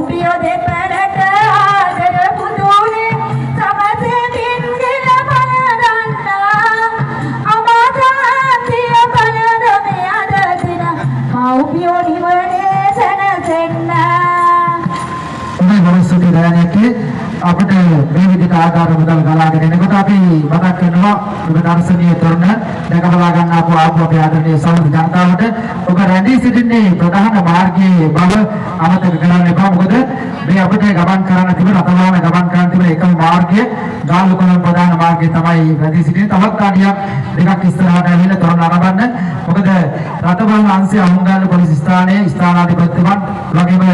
මෞපියෝ දෙපළට ආදර පුදුනේ සමසේ පින්ගිල බලදන්නා අමාදාන්තිය බලදමේ අදදින මෞපියෝ නිවනේ සැනසෙන්න මනසට දැනෙන්නේ අපිට මේ විදිහට ආධාර මුදල් ගලාගෙන එනකොට අපි මතක් කරනවා ඔබ දර්ශනීය තොරණ දැක බලා ගන්න ආපු අපේ ආදරණීය සමෘද්ධ ජනතාවට ඔබ රැඳී සිටින්නේ ප්‍රධාන මාර්ගයේ බව අමතක කරන්න එපා. මොකද මේ අපිට ගමන් කරන්න තිබෙන රටවාන ගමන් කරන්න තිබෙන එකම මාර්ගය ගාල්ලුකොළඹ ප්‍රධාන මාර්ගය තමයි රැඳී සිටින්නේ. තවත් කාඩියක් දෙකක් ඉස්සරහට ඇවිල්ලා තොරණ ආරම්භන්න. මොකද රටවාන අංශය අහුම්ගල්ල පොලිස් ස්ථානයේ ස්ථානාධිපතිතුමන් වගේම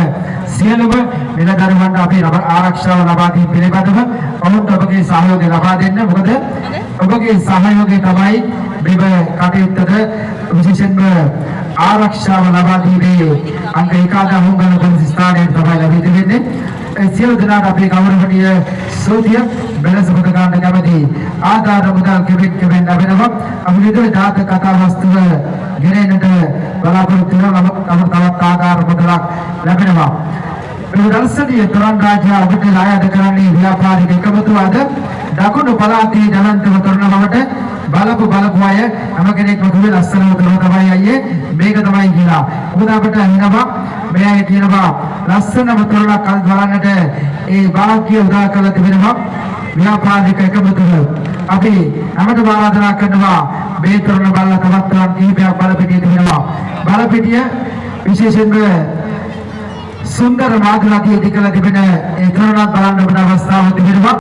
සියලුම නිලධාරීන්ට අපි ආරක්ෂාව ලබා දී පිළිබඳව ඔවුන්ට ඔබගේ සහයෝගය ලබා දෙන්න. මොකද ඔබගේ සහයෝගය තමයි මේ කටයුත්තට විශේෂයෙන්ම ආරක්ෂාව ලබා දීමේ අංක 11 අහුම්ගල්ල පොලිස් ස්ථානයේ තමයි ලැබී තිබෙන්නේ. සියලු දෙනාට අපේ ගෞරවනීය සෝතිය බෙලස පොත ගන්න කැමති ආධාර මුදල් කෙවෙන් ලැබෙනවා. අපි විදිහේ දාත කතා වස්තුව ගෙනෙන්නට බලාපොරොත්තු වෙනවා. තවත් ආධාර මුදලක් ලැබෙනවා. මේ දර්ශනීය තොරණ රාජ්‍ය අපිට ආයත කරන්නේ ව්‍යාපාරික එකමුතුවද දකුණු පළාතේ ජනන්තම තොරණ බවට බලපු අය හැම කෙනෙක්ම කිව්වේ ලස්සනම තොරණ තමයි අයියේ මේක තමයි කියලා. මොකද අපිට හිනවා මේ අය කියනවා ලස්සනම තොරණක් අද බලන්නට ඒ වාක්‍ය උදා කරලා තිබෙනවා ව්‍යාපාරික එකමුතුව. අපි හැමෝටම ආරාධනා කරනවා මේ තොරණ බලලා තවත් තවත් කීපයක් බලපිටියේ තිබෙනවා. බලපිටිය විශේෂයෙන්ම सुंदर माधुराती दिखला दिबेන ඒ තොරණක් බලන්න ඔබට අවස්ථාවක් තිබෙනවා.